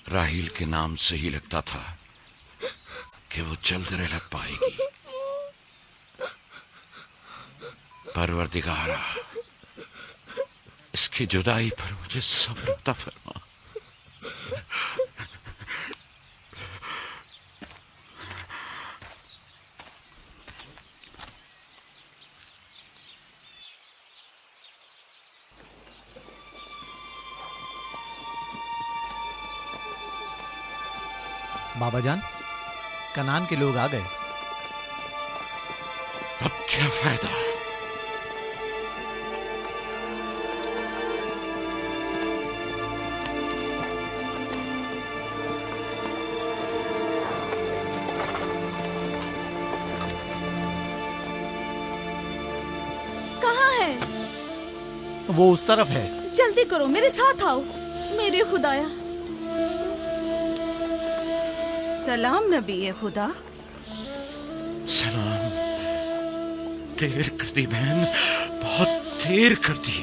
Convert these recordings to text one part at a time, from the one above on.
राहील के नाम से ही लगता था कि वो जल्द रह पाएगी। परवरदिगारा, इसकी जुदाई पर मुझे सब्र अता फरमा। बाबा जान, कनान के लोग आ गए। अब क्या फायदा? कहाँ है? वो उस तरफ है। जल्दी करो, मेरे साथ आओ। मेरे खुदाया। सलाम नबी खुदा। सलाम। देर कर दी बहन, बहुत देर कर दी।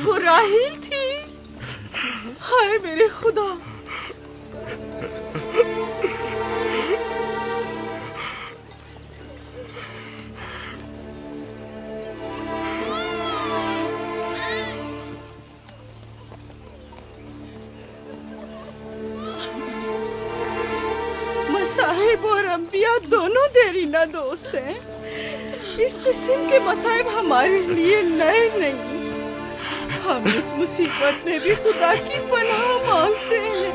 वो राहील थी। हाय मेरे खुदा। मसाहिब और अंबिया दोनों देरीना दोस्त हैं। इस किस्म के मसाइब हमारे लिए नए नहीं। हम इस मुसीबत में भी खुदा की पनाह मांगते हैं।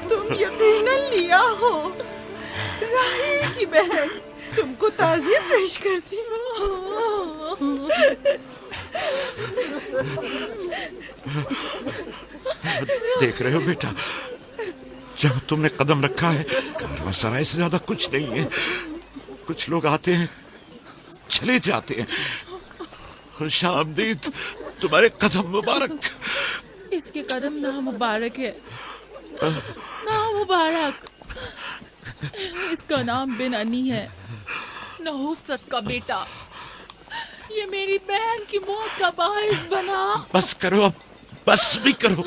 तुम यकीनन लिया हो, राहील की बहन तुमको ताज़ियत पेश करती हूँ। देख रहे हो बेटा, जहाँ तुमने कदम रखा है कारवांसराय से ज्यादा कुछ नहीं है। कुछ लोग आते हैं, चले जाते हैं। खुशामदीद तुम्हारे कदम मुबारक। इसके कदम ना मुबारक है, ना मुबारक। इसका नाम बिन अनी है, नहुसत का बेटा। ये मेरी बहन की मौत का बाइस बना। बस करो अब, बस भी करो।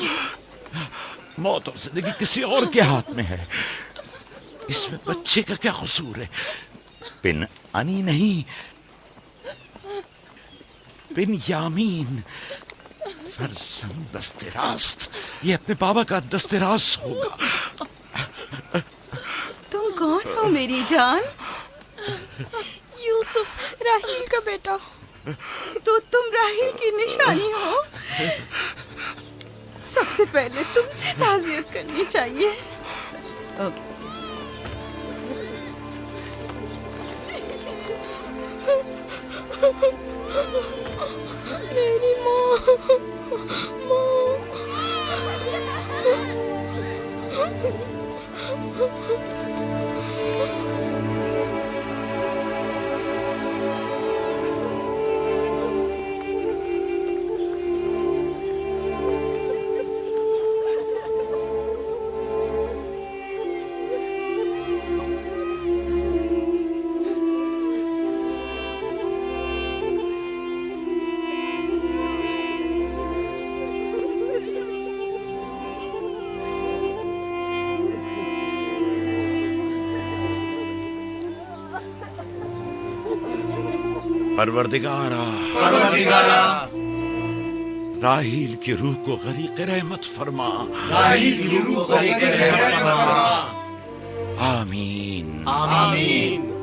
मौत और जिंदगी किसी और के हाथ में है। इसमें बच्चे का क्या कसूर है? बिन अनी नहीं, बिन यामीन, फरजंद दस्तरास्त। ये अपने बाबा का दस्तरास होगा। तुम कौन हो मेरी जान? यूसुफ, राहील का बेटा। तो तुम राहील की निशानी हो। सबसे पहले तुमसे ताज़ियत करनी चाहिए। मेरी माँ। परवरदिगारा, राहील की रूह को गरीक़ रहमत फरमा। राहील की रूह को गरीक़ रहमत फरमा। आमीन, आमीन।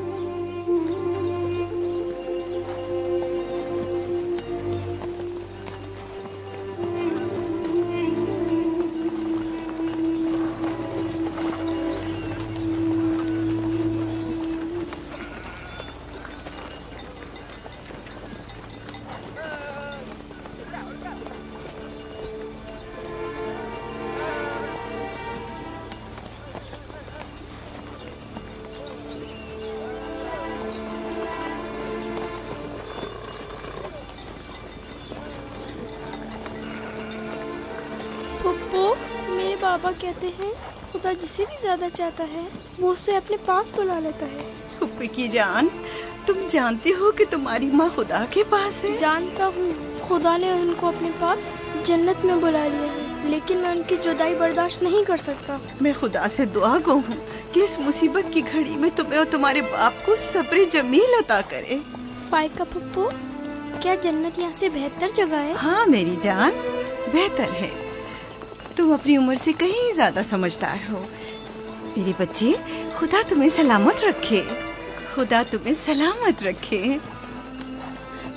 बाबा कहते हैं खुदा जिसे भी ज्यादा चाहता है वो उसे अपने पास बुला लेता है। फुप्पी की जान, तुम जानती हो कि तुम्हारी माँ खुदा के पास है? जानता हूँ, खुदा ने उनको अपने पास जन्नत में बुला लिया है, लेकिन मैं उनकी जुदाई बर्दाश्त नहीं कर सकता। मैं खुदा से दुआ गो हूँ कि इस मुसीबत की घड़ी में तुम्हें और तुम्हारे बाप को सब्र जमील अता करे। फाइका पप्पू, क्या जन्नत यहाँ से बेहतर जगह है? हाँ मेरी जान, बेहतर है। तुम अपनी उम्र से कहीं ज्यादा समझदार हो। मेरे बच्चे, खुदा तुम्हें सलामत रखे। खुदा तुम्हें सलामत रखे।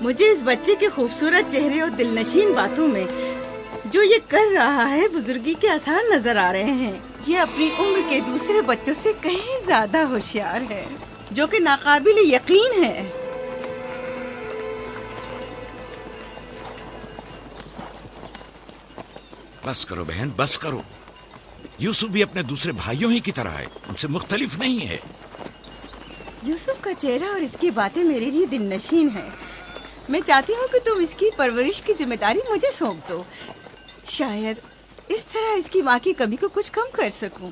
मुझे इस बच्चे के खूबसूरत चेहरे और दिलनशीन बातों में जो ये कर रहा है बुजुर्गी के आसार नजर आ रहे हैं। ये अपनी उम्र के दूसरे बच्चों से कहीं ज्यादा होशियार है, जो कि नाकाबिल यकीन है। बस करो बहन, बस करो। यूसुफ भी अपने दूसरे भाइयों ही की तरह है, उनसे मुख्तलिफ नहीं है। यूसुफ का चेहरा और इसकी बातें मेरे लिए दिलनशीन है। मैं चाहती हूँ कि तुम इसकी परवरिश की जिम्मेदारी मुझे सौंप दो। शायद इस तरह इसकी माँ की कमी को कुछ कम कर सकूं।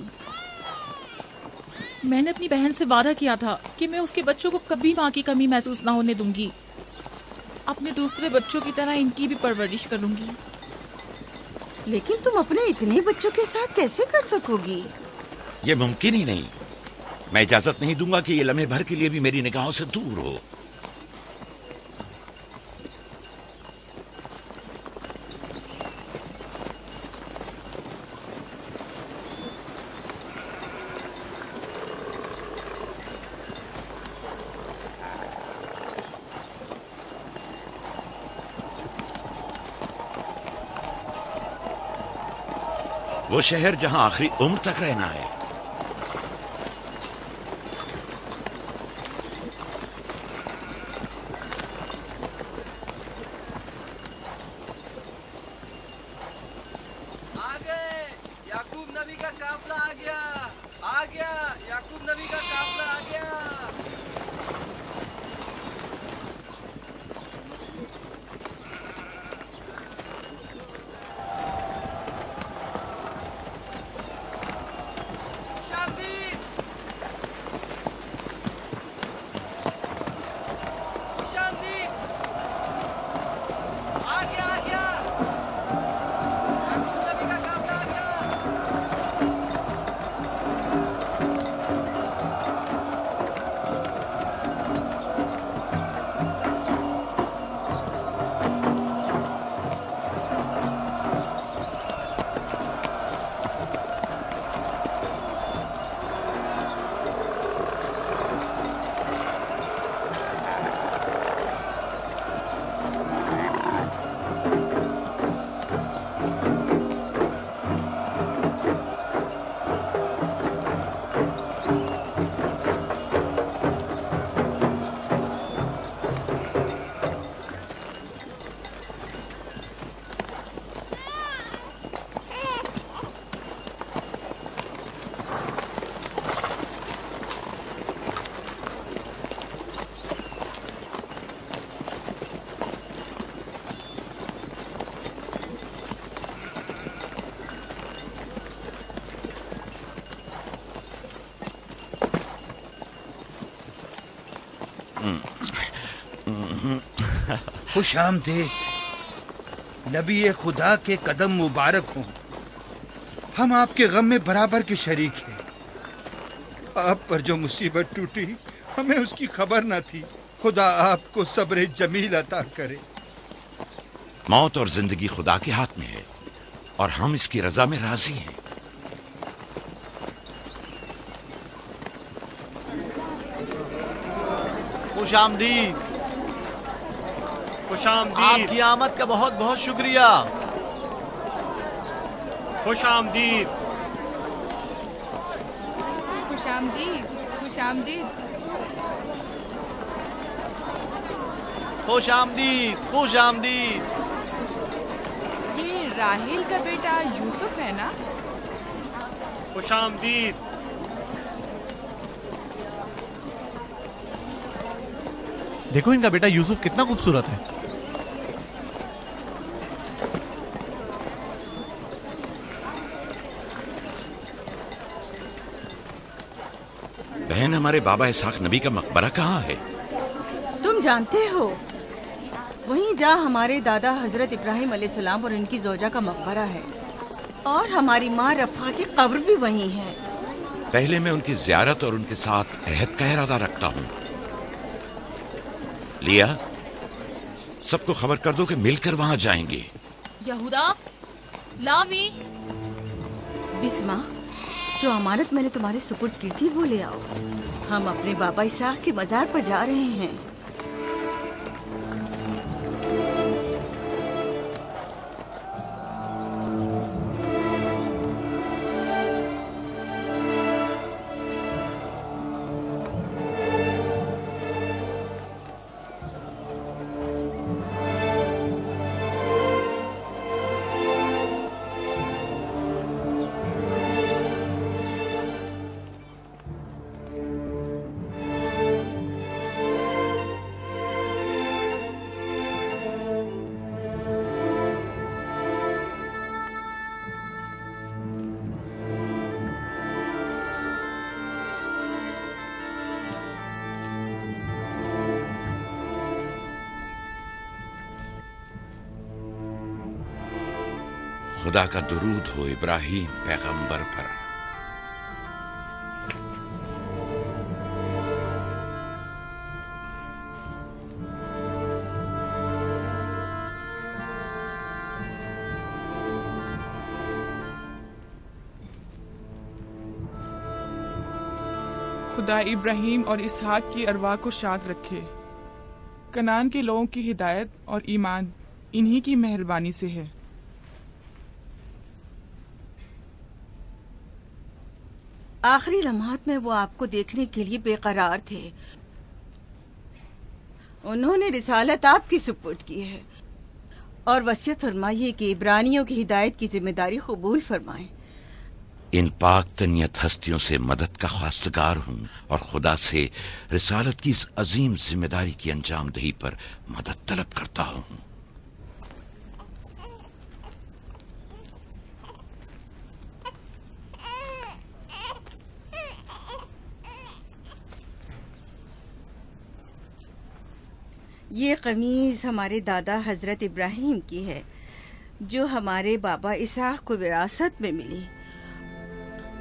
मैंने अपनी बहन से वादा किया था कि मैं उसके बच्चों को कभी माँ की कमी महसूस ना होने दूंगी। अपने दूसरे बच्चों की तरह इनकी भी परवरिश करूंगी। लेकिन तुम अपने इतने बच्चों के साथ कैसे कर सकोगी? ये मुमकिन ही नहीं। मैं इजाजत नहीं दूंगा कि ये लम्हे भर के लिए भी मेरी निगाहों से दूर हो। वो शहर जहां आखिरी उम्र तक रहना है। आ गए, याकूब नबी का काफला आ गया, आ गया, याकूब नबी का काफला आ गया। खुश आमदीद, नबी खुदा के कदम मुबारक हों। हम आपके गम में बराबर के शरीक हैं। आप पर जो मुसीबत टूटी हमें उसकी खबर न थी। खुदा आपको सब्र जमील अता करे। मौत और जिंदगी खुदा के हाथ में है और हम इसकी रजा में राजी हैं। खुश आमदीद। खुश आमदीद। आपकी आमद का बहुत बहुत शुक्रिया। खुश आमदीद। खुश आमदीद, खुश आमदीद। खुश आमदीद, खुश आमदीद। ये राहेल का बेटा यूसुफ है ना? खुश आमदीद। देखो इनका बेटा यूसुफ कितना खूबसूरत है। बहन, हमारे बाबा इसहाक नबी का मकबरा कहाँ है? जानते हो, वहीं जा हमारे दादा हजरत इब्राहिम अलैहिस्सलाम और इनकी जोजा का मकबरा है, और हमारी माँ रफ़ा की कब्र भी वहीं है। पहले मैं उनकी ज़ियारत और उनके साथ अहद का इरादा रखता हूँ। लिया, सबको खबर कर दो कि मिलकर वहां जाएंगे। यहूदा, लावी, बिस्मा, जो अमानत मैंने तुम्हारे सुपुर्द की थी वो ले आओ। हम अपने बाबा इसाक के मजार पर जा रहे हैं। खुदा का दुरूद हो इब्राहिम पैगंबर पर। खुदा इब्राहिम और इसहाक की अरवाह को शाद रखे। कनान के लोगों की हिदायत और ईमान इन्हीं की मेहरबानी से है। आखिरी लम्हात में वो आपको देखने के लिए बेकरार थे। उन्होंने रिसालत आपकी सुपुर्द की है और वसीयत फरमाइए कि इब्रानियों की हिदायत की जिम्मेदारी कबूल फरमाएं। इन पाक तनियत हस्तियों से मदद का ख्वास्तगार हूँ और खुदा से रिसालत की इस अजीम जिम्मेदारी की अंजाम दही पर मदद तलब करता हूँ। ये कमीज हमारे दादा हजरत इब्राहिम की है, जो हमारे बाबा इसाक को विरासत में मिली,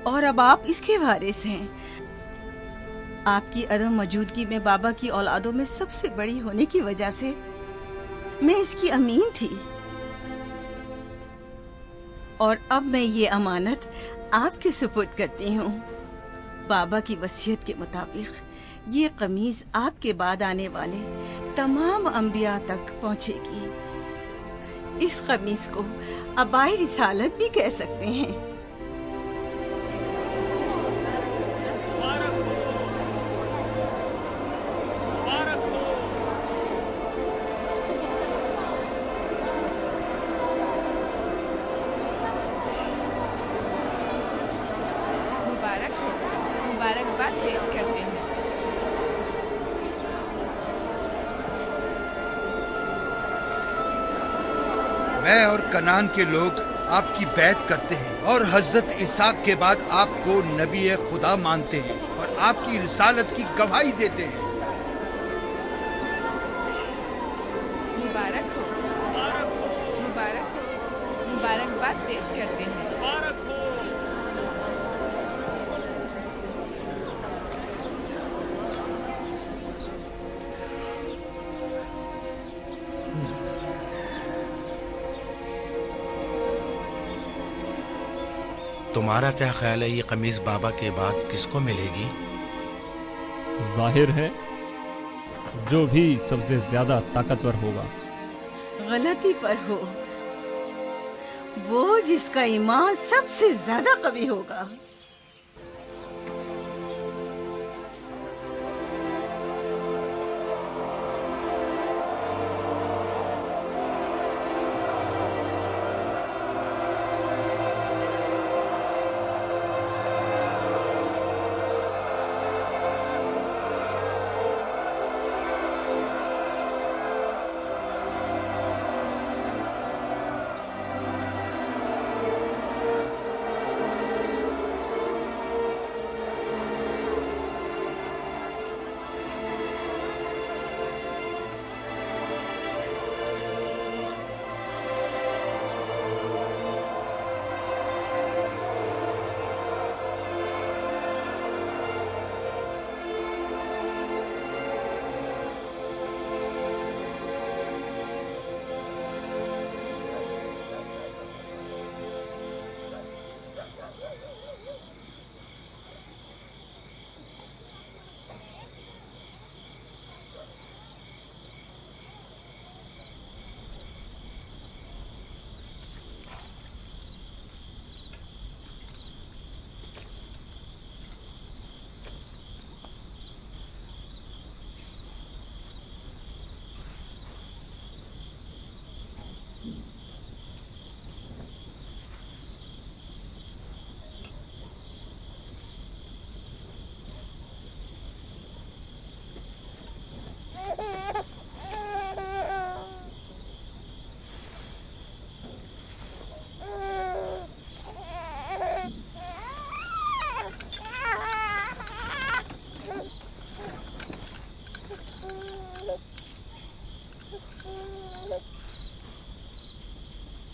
और अब आप इसके वारिस हैं। आपकी अदम मौजूदगी में बाबा की औलादों में सबसे बड़ी होने की वजह से मैं इसकी अमीन थी, और अब मैं ये अमानत आपके सुपुर्द करती हूँ। बाबा की वसीयत के मुताबिक ये कमीज आपके बाद आने वाले तमाम अंबिया तक पहुंचेगी। इस कमीज को अबाई रिसालत भी कह सकते हैं। मुबारकबाद पेश करते हैं। मैं और कनान के लोग आपकी बैत करते हैं और हजरत इसाक के बाद आपको नबी खुदा मानते हैं और आपकी रिसालत की गवाही देते हैं। मुबारक हो, मुबारकबाद पेश करते हैं। तुम्हारा क्या ख्याल है, ये कमीज बाबा के बाद किसको मिलेगी? जाहिर है जो भी सबसे ज्यादा ताकतवर होगा। गलती पर हो, वो जिसका ईमान सबसे ज्यादा कवी होगा।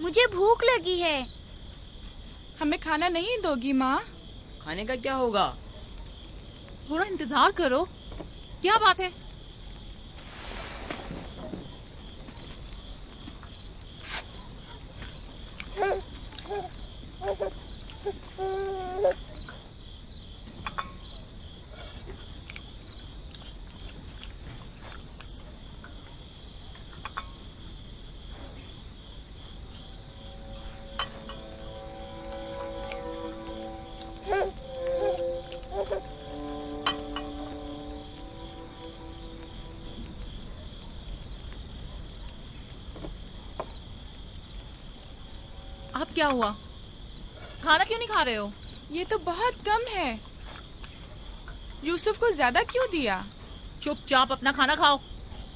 मुझे भूख लगी है। हमें खाना नहीं दोगी माँ? खाने का क्या होगा? थोड़ा इंतजार करो। क्या बात है? अब क्या हुआ? खाना क्यों नहीं खा रहे हो? ये तो बहुत कम है। यूसुफ को ज्यादा क्यों दिया? चुपचाप अपना खाना खाओ।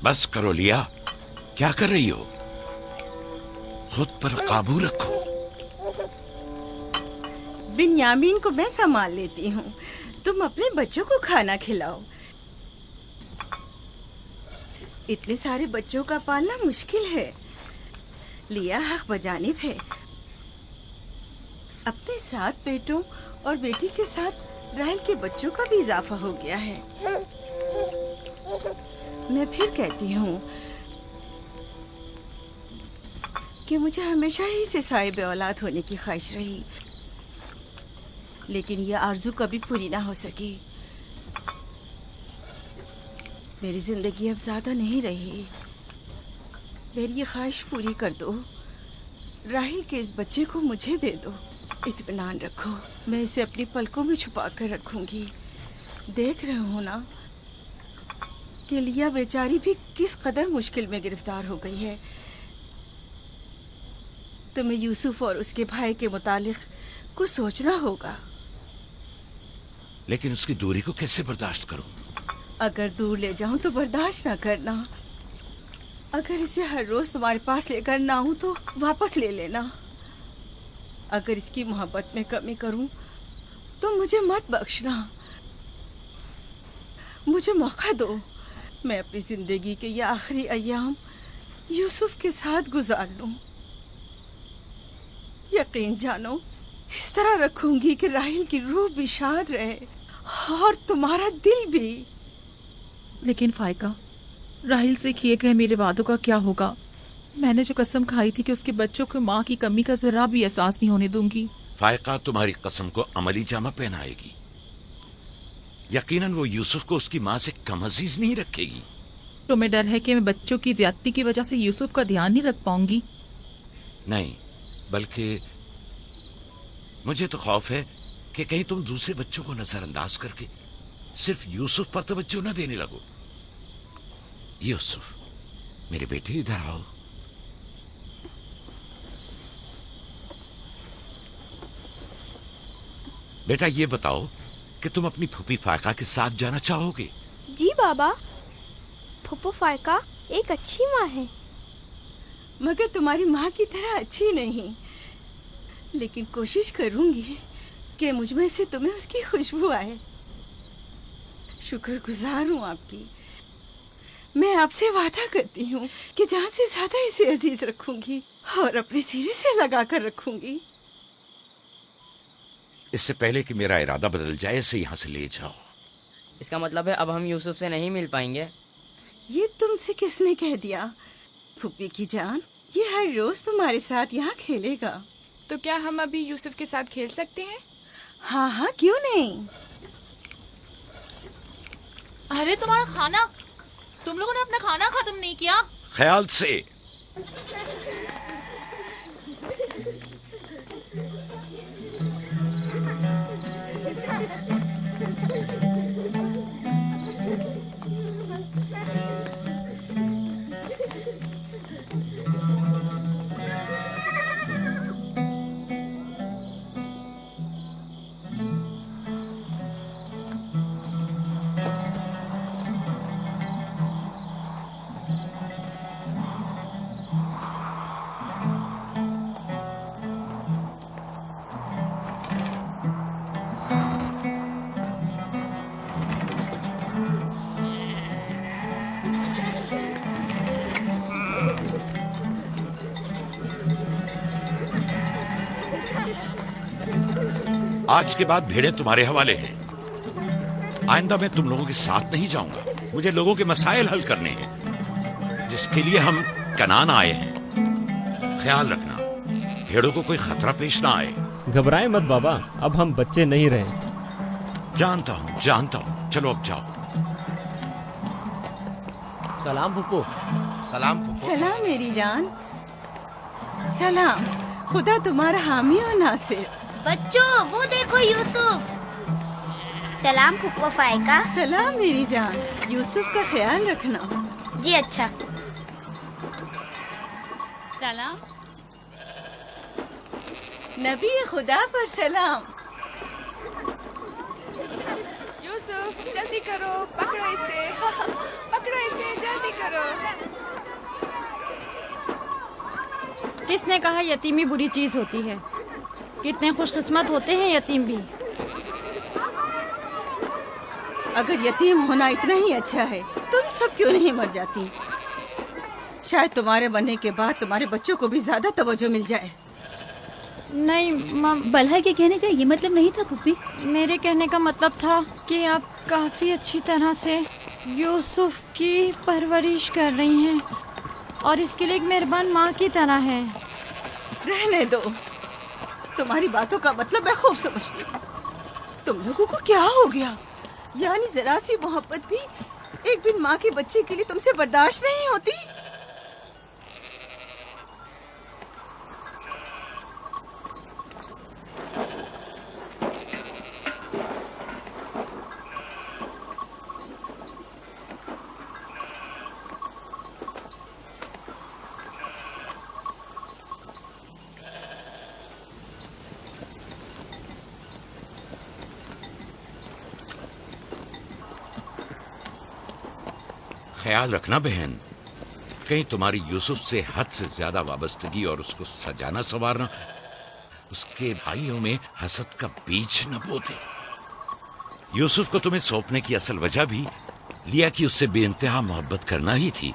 बस करो लिया, क्या कर रही हो? खुद पर काबू रखो। बिन्यामीन को मैं संभाल लेती हूँ, तुम अपने बच्चों को खाना खिलाओ। इतने सारे बच्चों का पालना मुश्किल है। लिया हक बजानिब है। अपने 7 बेटों और बेटी के साथ राहेल के बच्चों का भी इजाफा हो गया है। मैं फिर कहती हूँ कि मुझे हमेशा ही से साहिब औलाद होने की ख्वाहिश रही, लेकिन यह आरज़ू कभी पूरी ना हो सकी। मेरी जिंदगी अब ज्यादा नहीं रही। मेरी ये ख्वाहिश पूरी कर दो। राहिल के इस बच्चे को मुझे दे दो। इत्मीनान रखो, मैं इसे अपनी पलकों में छुपा कर रखूंगी। देख रहे हो ना कि लिया बेचारी भी किस कदर मुश्किल में गिरफ्तार हो गई है। तुम्हें यूसुफ और उसके भाई के मुतालिक कुछ सोचना होगा। लेकिन उसकी दूरी को कैसे बर्दाश्त करूं? अगर दूर ले जाऊं तो बर्दाश्त ना करना। अगर इसे हर रोज तुम्हारे पास लेकर ना आऊं तो वापस ले लेना। अगर इसकी मोहब्बत में कमी करूं तो मुझे मत बख्शना। मुझे मौका दो, मैं अपनी जिंदगी के ये आखिरी अय्याम यूसुफ के साथ गुजार लूं। यकीन जानो, इस तरह रखूंगी कि राहिल की रूह भी शाद रहे और तुम्हारा दिल भी। लेकिन फाइका, राहिल से किए गए मेरे वादों का क्या होगा? मैंने जो कसम खाई थी कि उसके बच्चों को माँ की कमी का जरा भी एहसास नहीं होने दूंगी। फायका तुम्हारी कसम को अमली जामा पहनाएगी। यकीनन वो यूसुफ को उसकी माँ से कम अजीज नहीं रखेगी। तुम्हें डर है कि मैं बच्चों की ज्यादती की वजह से यूसुफ का ध्यान नहीं रख पाऊंगी? नहीं, बल्कि मुझे तो खौफ है कि कहीं तुम दूसरे बच्चों को नजरअंदाज करके सिर्फ यूसुफ पर तवज्जो न देने लगो। यूसुफ, मेरे बेटे, इधर आओ। बेटा, ये बताओ कि तुम अपनी फूफी फायका के साथ जाना चाहोगे? जी बाबा, फूफो फायका एक अच्छी माँ है। मगर तुम्हारी माँ की तरह अच्छी नहीं, लेकिन कोशिश करूंगी कि मुझमें से तुम्हें उसकी खुशबू आए। शुक्रगुजार हूँ आपकी। मैं आपसे वादा करती हूँ कि जान से ज्यादा इसे अजीज रखूंगी और अपने सीने से लगा कर रखूंगी। इससे पहले कि मेरा इरादा बदल जाए, इसे यहाँ से ले जाओ। इसका मतलब है अब हम यूसुफ से नहीं मिल पाएंगे? ये तुमसे किसने कह दिया? फूफी की जान, ये हर रोज तुम्हारे साथ यहाँ खेलेगा। तो क्या हम अभी यूसुफ के साथ खेल सकते हैं? हाँ हाँ, क्यों नहीं। अरे तुम्हारा खाना, तुम लोगों ने अपना खाना खत्म नहीं किया? ख्याल से। आज के बाद भेड़ें तुम्हारे हवाले हैं। आइंदा मैं तुम लोगों के साथ नहीं जाऊंगा। मुझे लोगों के मसाइल हल करने हैं, जिसके लिए हम कनान आए हैं। ख्याल रखना भेड़ों को कोई खतरा पेश ना आए। घबराए मत बाबा, अब हम बच्चे नहीं रहे। जानता हूं। चलो अब जाओ। सलाम फूफो। सलाम फूफो। सलाम मेरी जान। सलाम। खुदा तुम्हारा हामी हो नासिर। बच्चों वो देखो यूसुफ। सलाम फूफो फायका। सलाम मेरी जान। यूसुफ का ख्याल रखना। जी अच्छा। सलाम। नबी खुदा पर सलाम। यूसुफ जल्दी करो, पकड़ो इसे। पकड़ो इसे, जल्दी करो। किसने कहा यतीमी बुरी चीज होती है? कितने खुशकिस्मत होते हैं यतीम भी। अगर यतीम होना इतना ही अच्छा है, तुम सब क्यों नहीं मर जाती? शायद तुम्हारे बनने के बाद तुम्हारे बच्चों को भी ज्यादा तवज्जो मिल जाए। नहीं बलहा के कहने का ये मतलब नहीं था पुप्पी। मेरे कहने का मतलब था कि आप काफी अच्छी तरह से यूसुफ की परवरिश कर रही हैं और इसके लिए एक मेहरबान माँ की तरह हैं। रहने दो, तुम्हारी बातों का मतलब मैं खूब समझती हूँ। तुम लोगों को क्या हो गया? यानी जरा सी मोहब्बत भी एक बिन माँ के बच्चे के लिए तुमसे बर्दाश्त नहीं होती? ख्याल रखना बहन, कहीं तुम्हारी यूसुफ से हद से ज्यादा वाबस्तगी और उसको सजाना संवारना उसके भाइयों में हसद का बीज न बो दे। यूसुफ को तुम्हें सौंपने की असल वजह भी लिया कि उससे बेइंतहा मोहब्बत करना ही थी।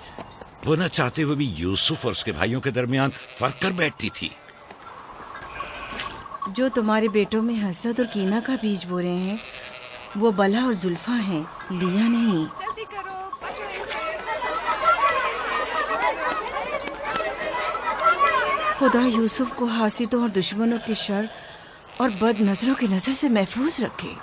वो न चाहते हुए भी यूसुफ और उसके भाइयों के दरमियान फर्क कर बैठती थी। जो तुम्हारे बेटों में हसद और कीना का बीज बो रहे हैं, वो बला और जुल्फा हैं, लिया नहीं। जल्दी करो, पकड़ो इसे। खुदा यूसुफ को हासिदों और दुश्मनों के शर और बद नजरों की नजर से महफूज रखे।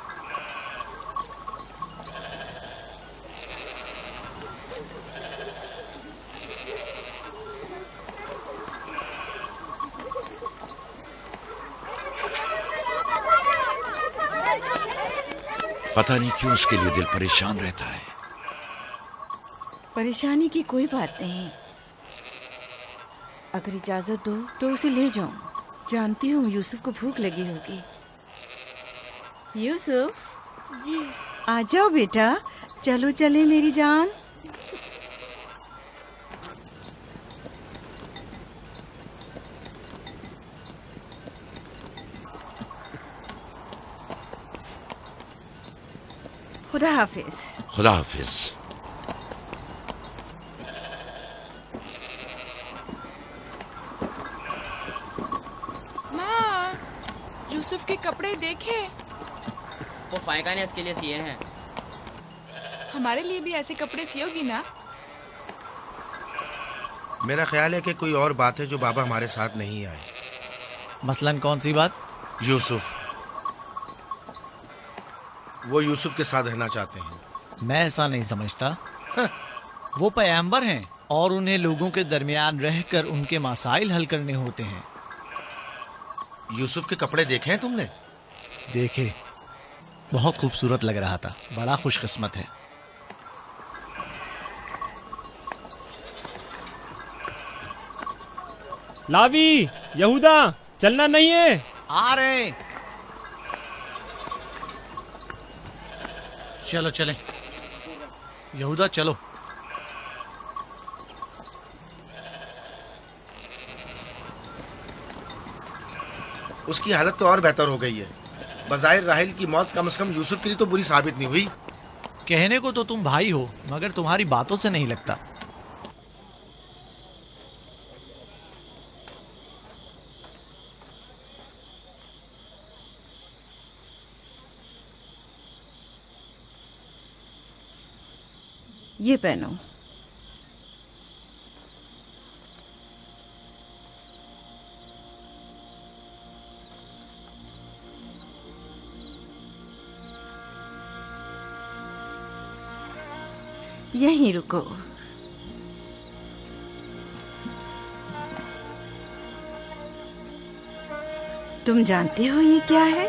पता नहीं क्यों उसके लिए दिल परेशान रहता है। परेशानी की कोई बात नहीं। अगर इजाजत दो तो उसे ले जाऊं। जानती हूँ यूसुफ को भूख लगी होगी। यूसुफ जी आ जाओ बेटा, चलो चले मेरी जान। खुदा हाफिज। खुदा हाफिज। माँ, यूसुफ के कपड़े देखे। वो फायका ने इसके लिए सिए हैं। हमारे लिए भी ऐसे कपड़े सियोगी ना? मेरा ख्याल है कि कोई और बात है जो बाबा हमारे साथ नहीं आए। मसलन कौन सी बात? यूसुफ। वो यूसुफ के साथ रहना चाहते हैं। मैं ऐसा नहीं समझता। वो पैगंबर हैं और उन्हें लोगों के दरमियान रहकर उनके मसाइल हल करने होते हैं। यूसुफ के कपड़े देखे हैं तुमने? देखे, बहुत खूबसूरत लग रहा था। बड़ा खुशकिस्मत है। लावी, यहूदा, चलना नहीं है। आ रहे। चलो चले यहूदा, चलो। उसकी हालत तो और बेहतर हो गई है। बज़ाहिर राहिल की मौत कम से कम यूसुफ के लिए तो बुरी साबित नहीं हुई। कहने को तो तुम भाई हो, मगर तुम्हारी बातों से नहीं लगता। ये पहनो। यहीं रुको। तुम जानते हो ये क्या है?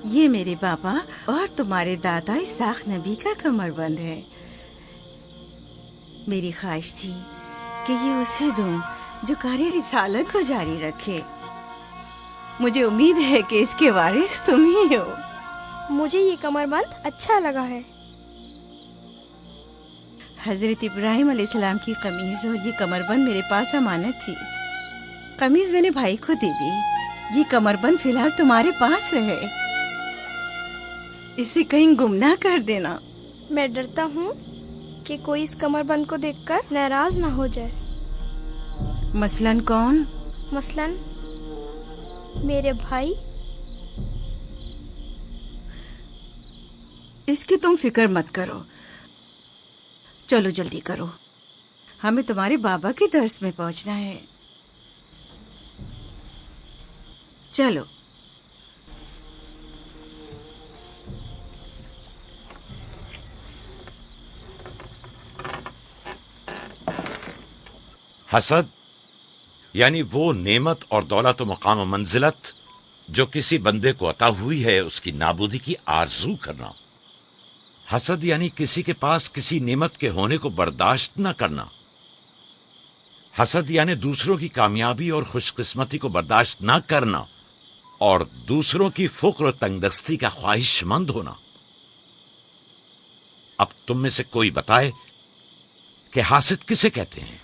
ये मेरे पापा और तुम्हारे दादा इसाक नबी का कमरबंद है। मेरी ख्वाहिश थी कि ये उसे दूं जो कार्य रिसालत को जारी रखे। मुझे उम्मीद है कि इसके वारिस तुम ही हो। मुझे ये कमरबंद अच्छा लगा है। हजरत इब्राहिम अलैहिस्सलाम की कमीज और ये कमरबंद मेरे पास अमानत थी। कमीज मैंने भाई को दे दी। ये कमरबंद फिलहाल तुम्हारे पास रहे। इसे कहीं गुम ना कर देना। मैं डरता हूँ कि कोई इस कमरबंद को देखकर नाराज ना हो जाए। मसलन कौन? मसलन मेरे भाई। इसकी तुम फिक्र मत करो। चलो जल्दी करो, हमें तुम्हारे बाबा के दर्स में पहुंचना है। चलो। हसद यानी वो नेमत और दौलत व मकाम व मंजिलत जो किसी बंदे को अता हुई है, उसकी नाबूदी की आरजू करना। हसद यानी किसी के पास किसी नेमत के होने को बर्दाश्त न करना। हसद यानी दूसरों की कामयाबी और खुशकिस्मती को बर्दाश्त न करना और दूसरों की फुक्र और तंगदस्ती का ख्वाहिशमंद होना। अब तुम में से कोई बताए कि हासिद किसे कहते हैं?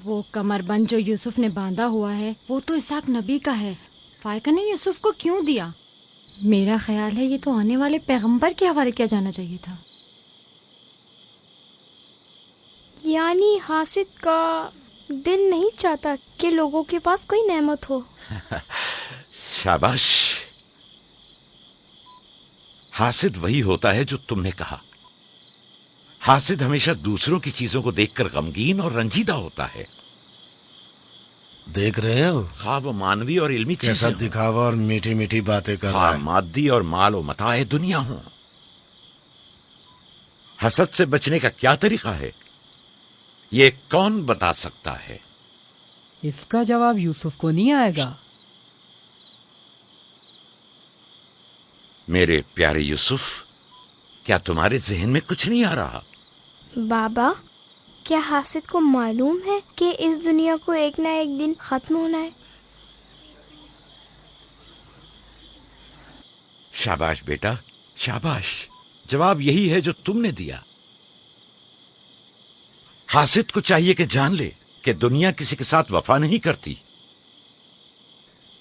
वो कमरबंद जो यूसुफ ने बांधा हुआ है वो तो इसाक नबी का है। फायका ने यूसुफ को क्यों दिया? मेरा ख्याल है ये तो आने वाले पैगंबर के हवाले किया जाना चाहिए था। यानी हासिद का दिल नहीं चाहता कि लोगों के पास कोई नेमत हो। शाबाश। हासिद वही होता है जो तुमने कहा। हासिद हमेशा दूसरों की चीजों को देखकर गमगीन और रंजीदा होता है। देख रहे हो खा वो मानवी और इल्मी कैसा दिखावा और मीठी मीठी बातें कर रहा है। मादी और माल और मताए दुनिया हो। हसद से बचने का क्या तरीका है, ये कौन बता सकता है? इसका जवाब यूसुफ को नहीं आएगा। मेरे प्यारे यूसुफ, क्या तुम्हारे जहन में कुछ नहीं आ रहा? बाबा, क्या हासिद को मालूम है कि इस दुनिया को एक ना एक दिन खत्म होना है? शाबाश बेटा, शाबाश। जवाब यही है जो तुमने दिया। हासिद को चाहिए कि जान ले कि दुनिया किसी के साथ वफा नहीं करती।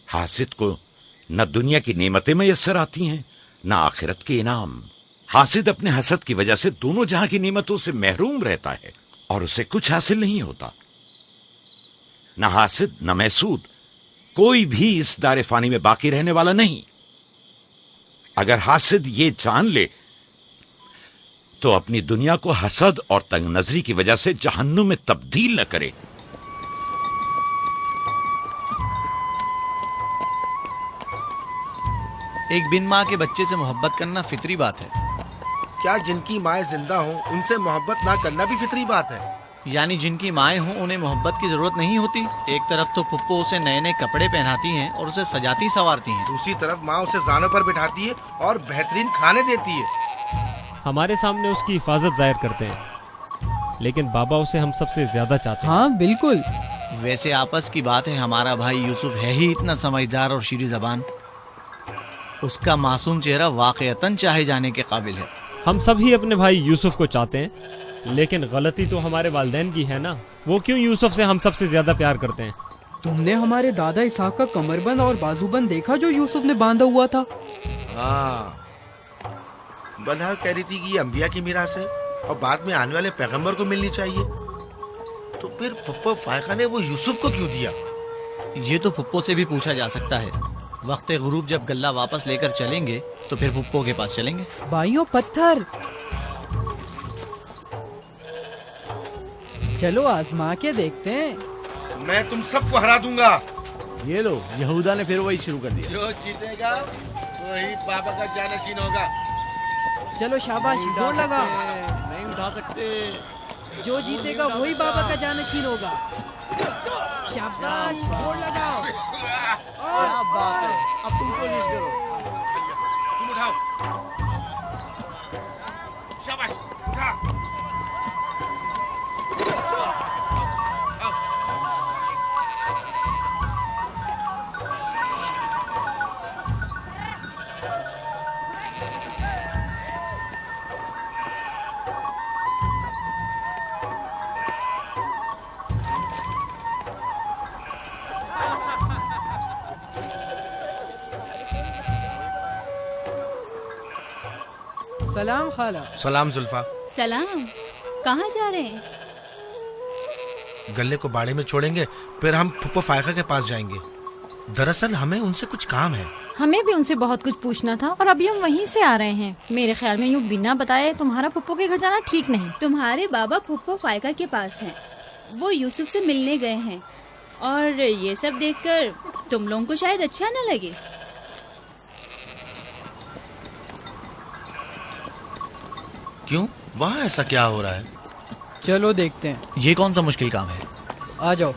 हासिद को न दुनिया की नेमतें मयस्सर आती हैं, न आखिरत के इनाम। हासिद अपने हसद की वजह से दोनों जहां की नेमतों से महरूम रहता है और उसे कुछ हासिल नहीं होता। न हासिद न महसूद, कोई भी इस दारे फानी में बाकी रहने वाला नहीं। अगर हासिद ये जान ले तो अपनी दुनिया को हसद और तंग नजरी की वजह से जहन्नुम में तब्दील न करे। एक बिन माँ के बच्चे से मोहब्बत करना फितरी बात है। क्या जिनकी माएँ जिंदा हों उनसे मोहब्बत ना करना भी फितरी बात है? यानी जिनकी माएँ हों उन्हें मोहब्बत की जरूरत नहीं होती। एक तरफ तो पुप्पो उसे नए नए कपड़े पहनाती हैं और उसे सजाती संवारती हैं, दूसरी तरफ माँ उसे जानों पर बिठाती है और बेहतरीन खाने देती है। हमारे सामने उसकी हिफाजत जाहिर करते हैं, लेकिन बाबा उसे हम सबसे ज्यादा चाहते हैं। हाँ बिल्कुल। वैसे आपस की बात है, हमारा भाई यूसुफ है ही इतना समझदार और शीरी जबान। उसका मासूम चेहरा वाकईतन चाहे जाने के काबिल है। हम सब ही अपने भाई यूसुफ को चाहते हैं, लेकिन गलती तो हमारे वालिदैन की है ना। वो क्यों यूसुफ से हम सबसे ज्यादा प्यार करते हैं? तुमने हमारे दादा इसाक का कमरबंद और बाजूबंद देखा जो यूसुफ ने बांधा हुआ था? हाँ, बलहा कह रही थी कि ये अंबिया की मीरास है और बाद में आने वाले पैगंबर को मिलनी चाहिए। तो फिर फुप्पो फायका ने वो यूसुफ को क्यों दिया? ये तो फुप्पो से भी पूछा जा सकता है। वक्त गुरूब जब गल्ला वापस लेकर चलेंगे तो फिर फुप्पो के पास चलेंगे। भाइयों पत्थर, चलो आजमा के देखते हैं। मैं तुम सबको हरा दूंगा। ये लो, यहूदा ने फिर वही शुरू कर दिया। जो जीतेगा वही पापा का जानशीन होगा। चलो शाबाश, जोर लगा। नहीं उठा सकते। जो जीतेगा वही बाबा का जानशीन होगा। शाबाश, जोर लगाओ। क्या बात है, अब तुम कोशिश करो। तुम उठाओ। शाबाश, उठा। सलाम खाला। सलाम जुल्फा। सलाम। कहाँ जा रहे हैं? गल्ले को बाड़े में छोड़ेंगे, फिर हम फुप्पो फायका के पास जाएंगे। दरअसल हमें उनसे कुछ काम है। हमें भी उनसे बहुत कुछ पूछना था और अभी हम वहीं से आ रहे हैं। मेरे ख्याल में यूँ बिना बताए तुम्हारा फुप्पो के घर जाना ठीक नहीं। तुम्हारे बाबा फुप्पो फायका के पास हैं। वो यूसुफ से मिलने गए हैं और ये सब देखकर तुम लोगों को शायद अच्छा न लगे। क्यों? वहाँ ऐसा क्या हो रहा है? चलो देखते हैं। ये कौन सा मुश्किल काम है? आ जाओ।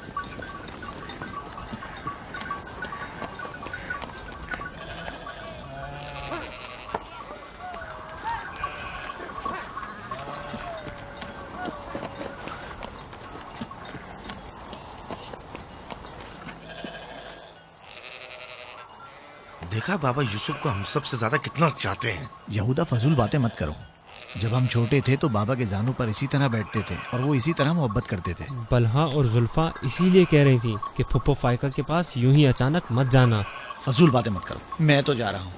देखा बाबा यूसुफ को हम सबसे ज्यादा कितना चाहते हैं। यहूदा फजूल बातें मत करो। जब हम छोटे थे तो बाबा के जानू पर इसी तरह बैठते थे और वो इसी तरह मोहब्बत करते थे। बलहा और जुल्फा इसीलिए कह रही थी कि फुप्पो फायका के पास यूं ही अचानक मत जाना। फजूल बातें मत करो, मैं तो जा रहा हूँ।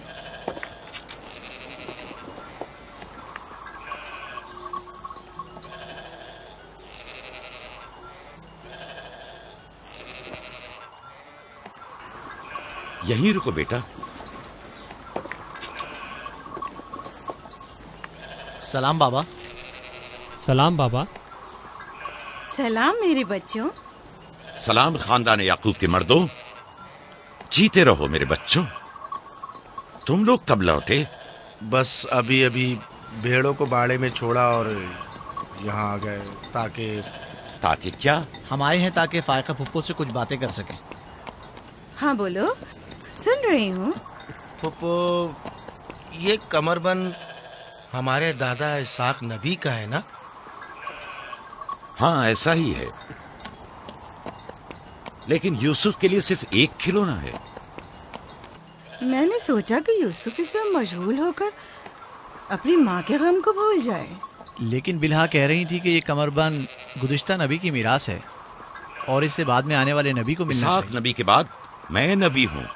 यहीं रुको बेटा। सलाम बाबा। सलाम बाबा। सलाम मेरे बच्चों। सलाम खानदान याकूब के मर्दों। जीते रहो मेरे बच्चों। तुम लोग कब लौटे? बस अभी अभी भेड़ों को बाड़े में छोड़ा और यहाँ आ गए। ताकि क्या? हम आए हैं ताकि फायका फुप्पो से कुछ बातें कर सकें। हाँ बोलो, सुन रही हूँ। फुप्पो, ये कमरबंद हमारे दादा इसाक नबी का है ना? हाँ ऐसा ही है, लेकिन यूसुफ के लिए सिर्फ एक खिलौना है। मैंने सोचा कि यूसुफ इसमें मशगूल होकर अपनी माँ के गम को भूल जाए। लेकिन बिलहा कह रही थी कि ये कमरबंद गुज़िश्ता नबी की मीरास है और इसे बाद में आने वाले नबी को मिलना चाहिए। इसाक नबी के बाद मैं नबी हूँ।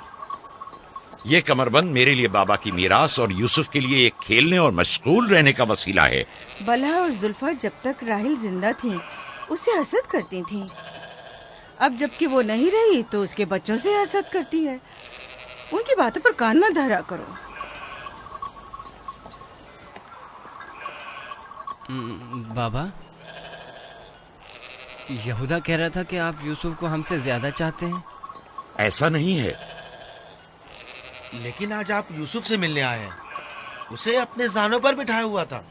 ये कमरबंद मेरे लिए बाबा की मीरास और यूसुफ के लिए एक खेलने और मशगूल रहने का वसीला है। बलहा और जुल्फा जब तक राहिल जिंदा थी उसे हसद करती थी। अब जबकि वो नहीं रही तो उसके बच्चों से हसद करती है। उनकी बातों पर कान मत धरा करो। बाबा, यहूदा कह रहा था कि आप यूसुफ को हमसे ज्यादा चाहते हैं। ऐसा नहीं है। लेकिन आज आप यूसुफ से मिलने आए हैं। उसे अपने जानों पर बिठाया हुआ था।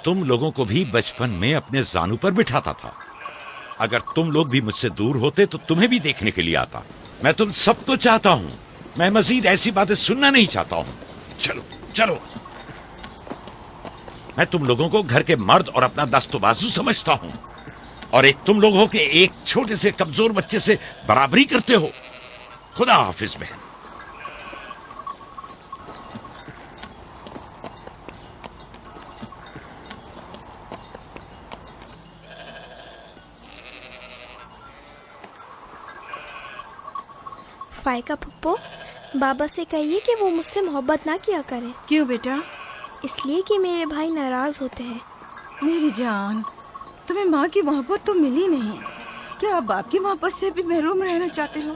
तुम लोगों को भी बचपन में अपने जानू पर बिठाता था। अगर तुम लोग भी मुझसे दूर होते तो तुम्हें भी देखने के लिए आता। मैं तुम सबको चाहता हूँ। मैं मजीद ऐसी बातें सुनना नहीं चाहता हूँ। चलो चलो। मैं तुम लोगों को घर के मर्द और अपना दस्तबाजू समझता हूँ और एक तुम लोग हो के एक छोटे से कमजोर बच्चे से बराबरी करते हो। खुदा हाफिज बहन। फायका फुप्पो, बाबा से कहिए कि वो मुझसे मोहब्बत ना किया करे। क्यों बेटा? इसलिए कि मेरे भाई नाराज होते हैं। मेरी जान, तुम्हें माँ की मोहब्बत तो मिली नहीं। क्या आप बाप की मोहब्बत से भी महरूम रहना चाहते हो?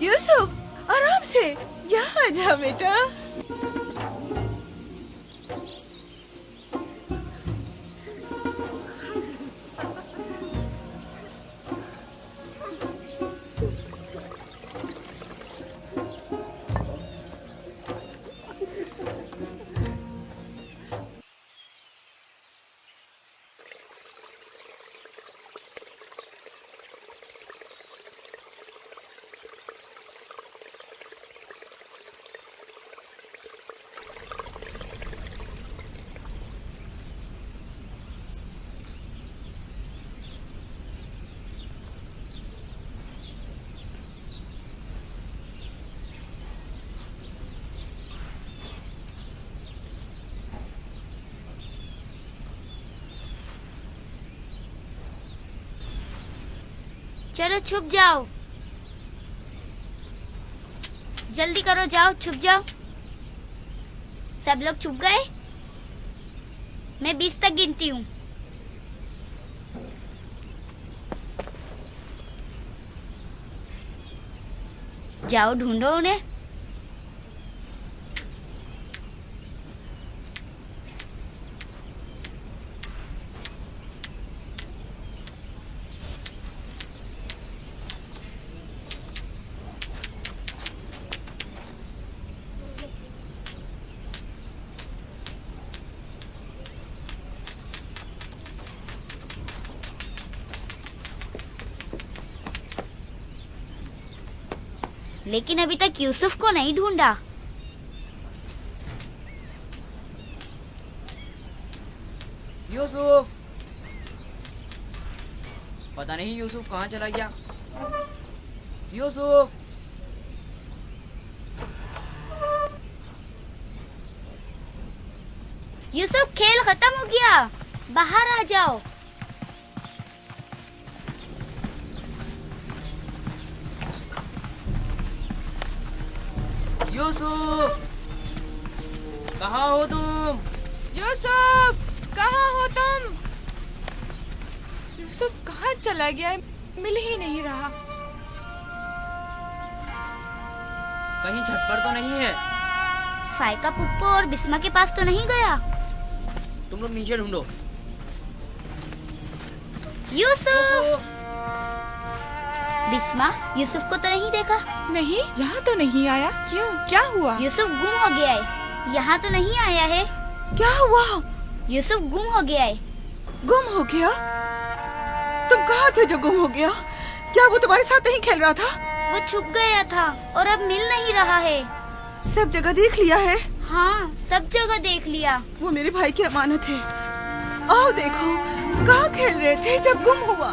यूसुफ, आराम से यहाँ आ जा बेटा। चलो छुप जाओ, जल्दी करो, जाओ छुप जाओ। सब लोग छुप गए? मैं 20 तक गिनती हूँ। जाओ ढूंढो उन्हें। लेकिन अभी तक यूसुफ को नहीं ढूंढा। यूसुफ, पता नहीं यूसुफ कहाँ चला गया। यूसुफ, यूसुफ, खेल खत्म हो गया, बाहर आ जाओ। यूसुफ, कहाँ हो तुम? यूसुफ, कहाँ हो तुम? यूसुफ कहाँ चला गया है? मिल ही नहीं रहा। कहीं छत पर तो नहीं है? फाइका पुप्पो और बिस्मा के पास तो नहीं गया? तुम लोग नीचे ढूंढो। यूसुफ! बिस्मा, यूसुफ को तो नहीं देखा? नहीं, यहाँ तो नहीं आया। क्यों, क्या हुआ? यूसुफ गुम हो गया है, यहाँ तो नहीं आया है। क्या हुआ? यूसुफ गुम हो गया है। गुम हो गया? तुम कहाँ थे जो गुम हो गया? क्या वो तुम्हारे साथ नहीं खेल रहा था? वो छुप गया था और अब मिल नहीं रहा है। सब जगह देख लिया है? हाँ, सब जगह देख लिया। वो मेरे भाई की अमानत है। आओ देखो, कहाँ खेल रहे थे जब गुम हुआ?